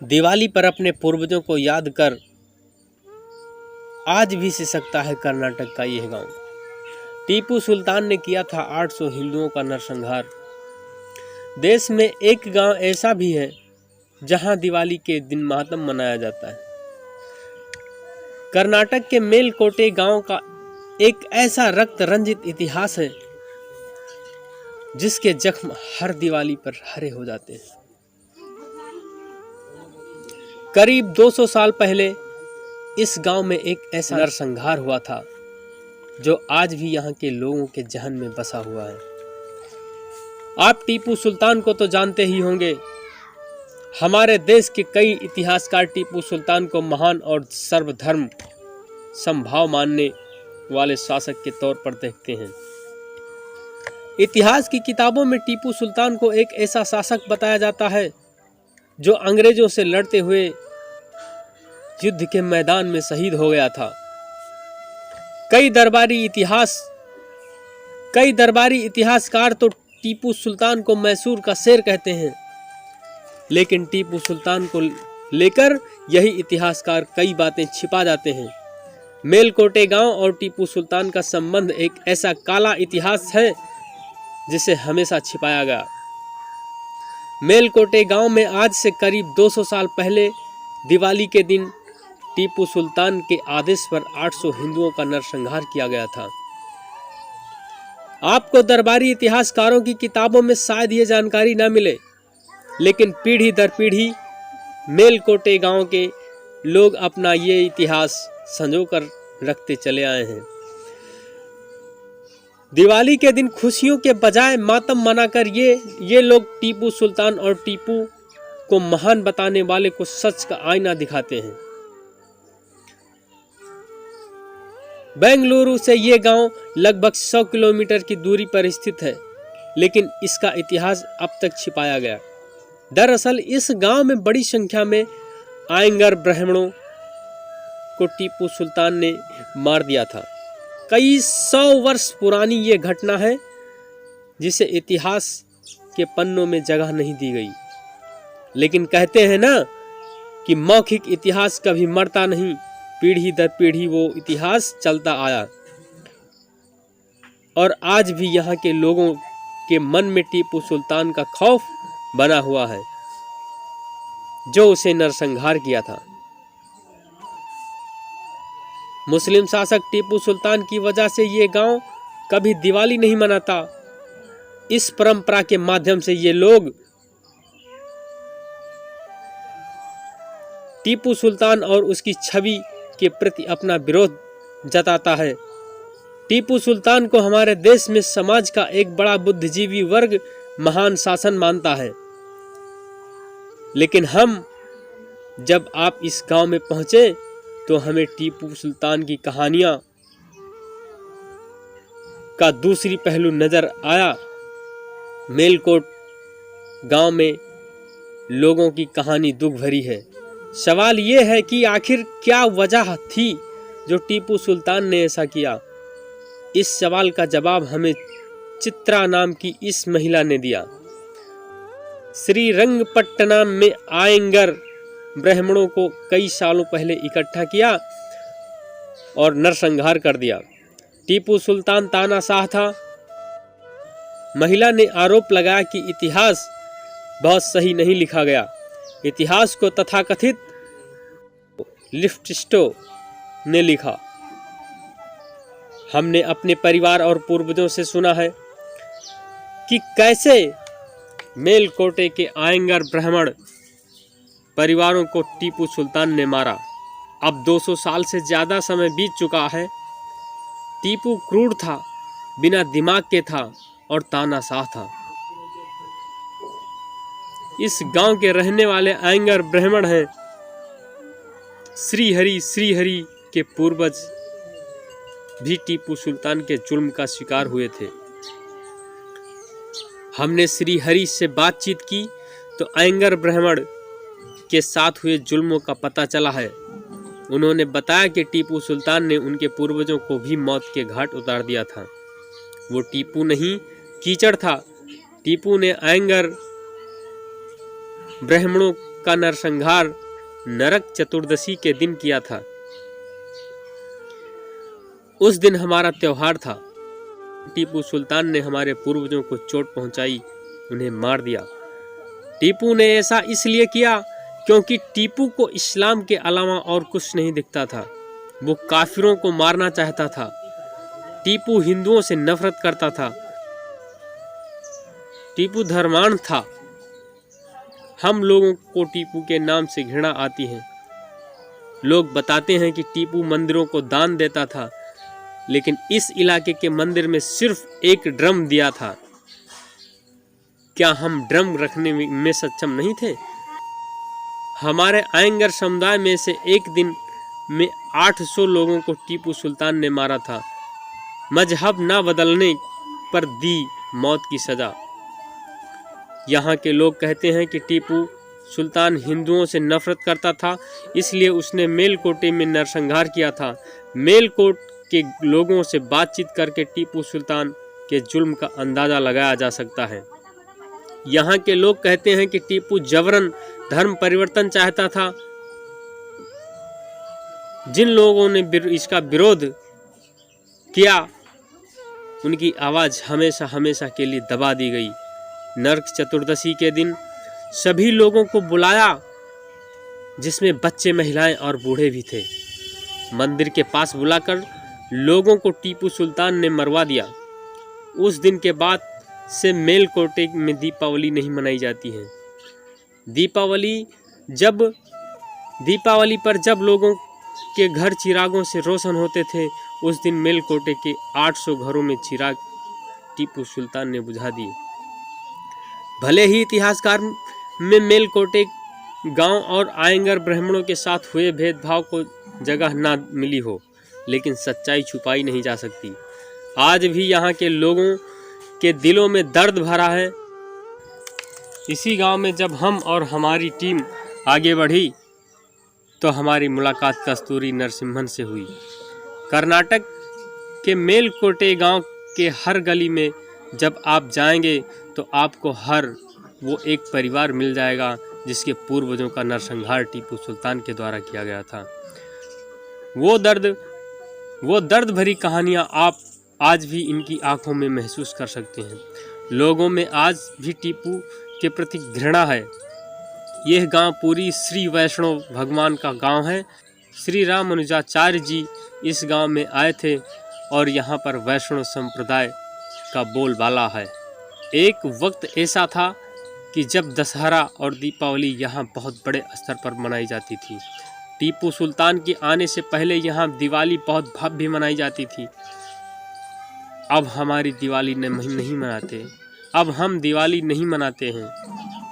दिवाली पर अपने पूर्वजों को याद कर आज भी सिसकता है कर्नाटक का यह गांव। टीपू सुल्तान ने किया था 800 हिंदुओं का नरसंहार। देश में एक गांव ऐसा भी है जहां दिवाली के दिन मातम मनाया जाता है। कर्नाटक के मेलकोटे गांव का एक ऐसा रक्त रंजित इतिहास है जिसके जख्म हर दिवाली पर हरे हो जाते हैं। करीब 200 साल पहले इस गांव में एक ऐसा नरसंहार हुआ था जो आज भी यहाँ के लोगों के जहन में बसा हुआ है। आप टीपू सुल्तान को तो जानते ही होंगे। हमारे देश के कई इतिहासकार टीपू सुल्तान को महान और सर्वधर्म समभाव मानने वाले शासक के तौर पर देखते हैं। इतिहास की किताबों में टीपू सुल्तान को एक ऐसा शासक बताया जाता है जो अंग्रेजों से लड़ते हुए युद्ध के मैदान में शहीद हो गया था। कई दरबारी इतिहासकार तो टीपू सुल्तान को मैसूर का शेर कहते हैं, लेकिन टीपू सुल्तान को लेकर यही इतिहासकार कई बातें छिपा जाते हैं। मेलकोटे गांव और टीपू सुल्तान का संबंध एक ऐसा काला इतिहास है जिसे हमेशा छिपाया गया। मेलकोटे गांव में आज से करीब 200 साल पहले दिवाली के दिन टीपू सुल्तान के आदेश पर 800 हिंदुओं का नरसंहार किया गया था। आपको दरबारी इतिहासकारों की किताबों में शायद ये जानकारी ना मिले, लेकिन पीढ़ी दर पीढ़ी मेलकोटे गांव के लोग अपना ये इतिहास संजो कर रखते चले आए हैं। दिवाली के दिन खुशियों के बजाय मातम मनाकर ये लोग टीपू सुल्तान और टीपू को महान बताने वाले को सच का आईना दिखाते हैं। बेंगलुरु से ये गांव लगभग 100 किलोमीटर की दूरी पर स्थित है, लेकिन इसका इतिहास अब तक छिपाया गया। दरअसल इस गांव में बड़ी संख्या में आयंगर ब्राह्मणों को टीपू सुल्तान ने मार दिया था। कई 100 वर्ष पुरानी ये घटना है जिसे इतिहास के पन्नों में जगह नहीं दी गई। लेकिन कहते हैं ना कि मौखिक इतिहास कभी मरता नहीं, पीढ़ी दर पीढ़ी वो इतिहास चलता आया और आज भी यहाँ के लोगों के मन में टीपू सुल्तान का खौफ बना हुआ है जो उसे नरसंहार किया था। मुस्लिम शासक टीपू सुल्तान की वजह से ये गांव कभी दिवाली नहीं मनाता। इस परंपरा के माध्यम से ये लोग टीपू सुल्तान और उसकी छवि के प्रति अपना विरोध जताता है। टीपू सुल्तान को हमारे देश में समाज का एक बड़ा बुद्धिजीवी वर्ग महान शासन मानता है, लेकिन जब आप इस गांव में पहुंचे तो हमें टीपू सुल्तान की कहानियां का दूसरी पहलू नजर आया। मेलकोट गांव में लोगों की कहानी दुख भरी है। सवाल यह है कि आखिर क्या वजह थी जो टीपू सुल्तान ने ऐसा किया। इस सवाल का जवाब हमें चित्रा नाम की इस महिला ने दिया। श्रीरंगपट्टनम में आयंगर ब्राह्मणों को कई सालों पहले इकट्ठा किया और नरसंहार कर दिया। टीपू सुल्तान तानाशाह था। महिला ने आरोप लगाया कि इतिहास बहुत सही नहीं लिखा गया। इतिहास को तथाकथित लिफ्टिस्टों ने लिखा। हमने अपने परिवार और पूर्वजों से सुना है कि कैसे मेलकोटे के आयंगर ब्राह्मण परिवारों को टीपू सुल्तान ने मारा। अब 200 साल से ज्यादा समय बीत चुका है। टीपू क्रूर था, बिना दिमाग के था और तानाशाह था। इस गांव के रहने वाले आयंगर ब्राह्मण हैं। श्रीहरि के पूर्वज भी टीपू सुल्तान के जुल्म का शिकार हुए थे। हमने श्रीहरि से बातचीत की तो आयंगर ब्राह्मण के साथ हुए जुल्मों का पता चला है। उन्होंने बताया कि टीपू सुल्तान ने उनके पूर्वजों को भी मौत के घाट उतार दिया था। वो टीपू नहीं, कीचड़ था। टीपू ने आयंगर ब्राह्मणों का नरसंहार नरक चतुर्दशी के दिन किया था। उस दिन हमारा त्योहार था। टीपू सुल्तान ने हमारे पूर्वजों को चोट पहुंचाई, उन्हें मार दिया। टीपू ने ऐसा इसलिए किया क्योंकि टीपू को इस्लाम के अलावा और कुछ नहीं दिखता था। वो काफिरों को मारना चाहता था। टीपू हिंदुओं से नफरत करता था। टीपू धर्मांध था। हम लोगों को टीपू के नाम से घृणा आती है। लोग बताते हैं कि टीपू मंदिरों को दान देता था, लेकिन इस इलाके के मंदिर में सिर्फ एक ड्रम दिया था। क्या हम ड्रम रखने में सक्षम नहीं थे? हमारे आयंगर समुदाय में से एक दिन में 800 लोगों को टीपू सुल्तान ने मारा था। मजहब ना बदलने पर दी मौत की सजा। यहाँ के लोग कहते हैं कि टीपू सुल्तान हिंदुओं से नफरत करता था, इसलिए उसने मेलकोटे में नरसंहार किया था। मेलकोट के लोगों से बातचीत करके टीपू सुल्तान के जुल्म का अंदाजा लगाया जा सकता है। यहाँ के लोग कहते हैं कि टीपू जबरन धर्म परिवर्तन चाहता था। जिन लोगों ने इसका विरोध किया, उनकी आवाज हमेशा हमेशा के लिए दबा दी गई। नरक चतुर्दशी के दिन सभी लोगों को बुलाया, जिसमें बच्चे, महिलाएं और बूढ़े भी थे। मंदिर के पास बुलाकर लोगों को टीपू सुल्तान ने मरवा दिया। उस दिन के बाद से मेलकोटे में दीपावली नहीं मनाई जाती है। दीपावली पर जब लोगों के घर चिरागों से रोशन होते थे, उस दिन मेलकोटे के 800 घरों में चिराग टीपू सुल्तान ने बुझा दिए। भले ही इतिहासकार में मेलकोटे गांव और आयंगर ब्राह्मणों के साथ हुए भेदभाव को जगह ना मिली हो, लेकिन सच्चाई छुपाई नहीं जा सकती। आज भी यहाँ के लोगों के दिलों में दर्द भरा है। इसी गांव में जब हम और हमारी टीम आगे बढ़ी तो हमारी मुलाकात कस्तूरी नरसिम्हन से हुई। कर्नाटक के मेलकोटे गांव के हर गली में जब आप जाएंगे तो आपको हर वो एक परिवार मिल जाएगा जिसके पूर्वजों का नरसंहार टीपू सुल्तान के द्वारा किया गया था। वो दर्द भरी कहानियाँ आप आज भी इनकी आंखों में महसूस कर सकते हैं। लोगों में आज भी टीपू के प्रति घृणा है। यह गांव पूरी श्री वैष्णव भगवान का गांव है। श्री रामानुजाचार्य जी इस गांव में आए थे और यहाँ पर वैष्णव संप्रदाय का बोलबाला है। एक वक्त ऐसा था कि जब दशहरा और दीपावली यहाँ बहुत बड़े स्तर पर मनाई जाती थी। टीपू सुल्तान के आने से पहले यहाँ दिवाली बहुत भव्य मनाई जाती थी। अब हमारी दिवाली नहीं मनाते। अब हम दिवाली नहीं मनाते हैं।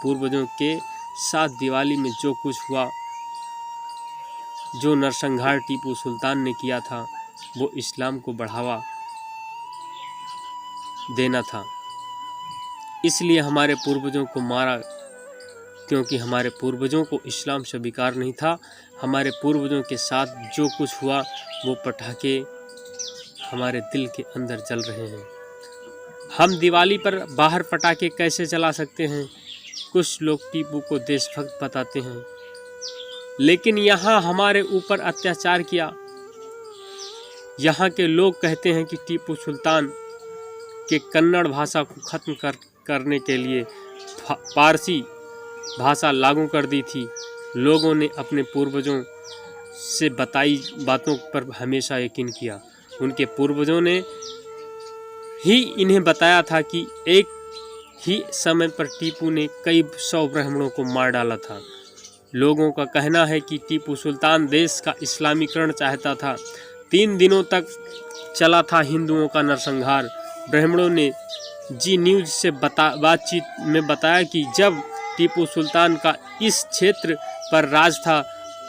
पूर्वजों के साथ दिवाली में जो कुछ हुआ, जो नरसंहार टीपू सुल्तान ने किया था, वो इस्लाम को बढ़ावा देना था। इसलिए हमारे पूर्वजों को मारा, क्योंकि हमारे पूर्वजों को इस्लाम स्वीकार नहीं था। हमारे पूर्वजों के साथ जो कुछ हुआ वो पटाखे हमारे दिल के अंदर जल रहे हैं। हम दिवाली पर बाहर पटाखे कैसे चला सकते हैं? कुछ लोग टीपू को देशभक्त बताते हैं, लेकिन यहाँ हमारे ऊपर अत्याचार किया। यहाँ के लोग कहते हैं कि टीपू सुल्तान के कन्नड़ भाषा को खत्म करने के लिए पारसी भाषा लागू कर दी थी। लोगों ने अपने पूर्वजों से बताई बातों पर हमेशा यकीन किया। उनके पूर्वजों ने ही इन्हें बताया था कि एक ही समय पर टीपू ने कई 100 ब्राह्मणों को मार डाला था। लोगों का कहना है कि टीपू सुल्तान देश का इस्लामीकरण चाहता था। 3 दिनों तक चला था हिंदुओं का नरसंहार। ब्राह्मणों ने जी न्यूज से बातचीत में बताया कि जब टीपू सुल्तान का इस क्षेत्र पर राज था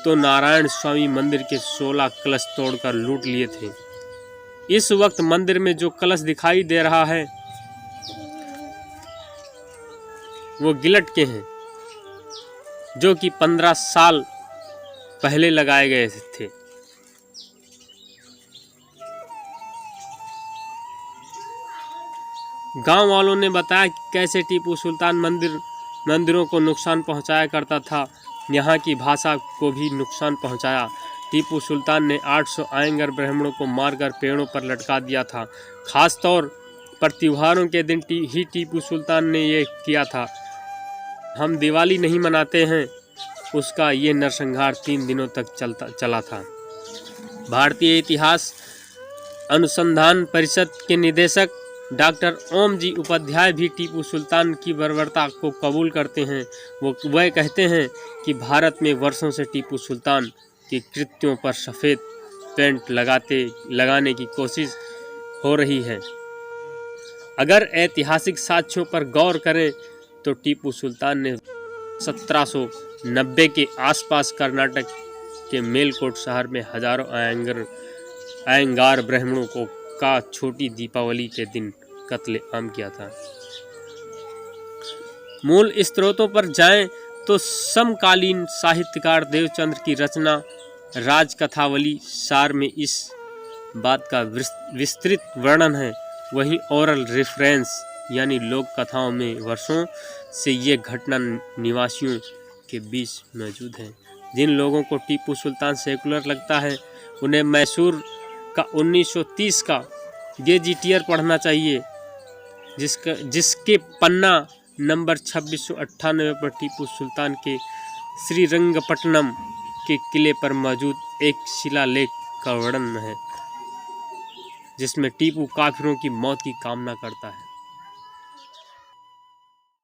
तो नारायण स्वामी मंदिर के 16 कलश तोड़कर लूट लिए थे। इस वक्त मंदिर में जो कलश दिखाई दे रहा है वो गिलट के हैं, जो कि 15 साल पहले लगाए गए थे। गांव वालों ने बताया कि कैसे टीपू सुल्तान मंदिरों को नुकसान पहुंचाया करता था। यहाँ की भाषा को भी नुकसान पहुँचाया। टीपू सुल्तान ने 800 आयंगर ब्राह्मणों को मारकर पेड़ों पर लटका दिया था। खास तौर पर त्योहारों के दिन ही टीपू सुल्तान ने ये किया था। हम दिवाली नहीं मनाते हैं, उसका ये नरसंहार 3 दिनों तक चला था। भारतीय इतिहास अनुसंधान परिषद के निदेशक डॉक्टर ओम जी उपाध्याय भी टीपू सुल्तान की बर्बरता को कबूल करते हैं। वह कहते हैं कि भारत में वर्षों से टीपू सुल्तान के कृत्यों पर सफ़ेद पेंट लगाने की कोशिश हो रही है। अगर ऐतिहासिक साक्ष्यों पर गौर करें तो टीपू सुल्तान ने 1790 के आसपास कर्नाटक के मेलकोट शहर में हजारों आयंगार ब्राह्मणों का छोटी दीपावली के दिन कत्ले आम किया था। मूल स्रोतों पर जाएं तो समकालीन साहित्यकार देवचंद्र की रचना राजकथावली सार में इस बात का विस्तृत वर्णन है। वहीं ओरल रेफरेंस यानी लोक कथाओं में वर्षों से ये घटना निवासियों के बीच मौजूद है। जिन लोगों को टीपू सुल्तान सेकुलर लगता है उन्हें मैसूर का 1930 का गेजेटियर पढ़ना चाहिए, जिसके पन्ना नंबर 2698 पर टीपू सुल्तान के श्रीरंगपट्टनम के किले पर मौजूद एक शिलालेख का वर्णन है, जिसमें टीपू काफिरों की मौत की कामना करता है।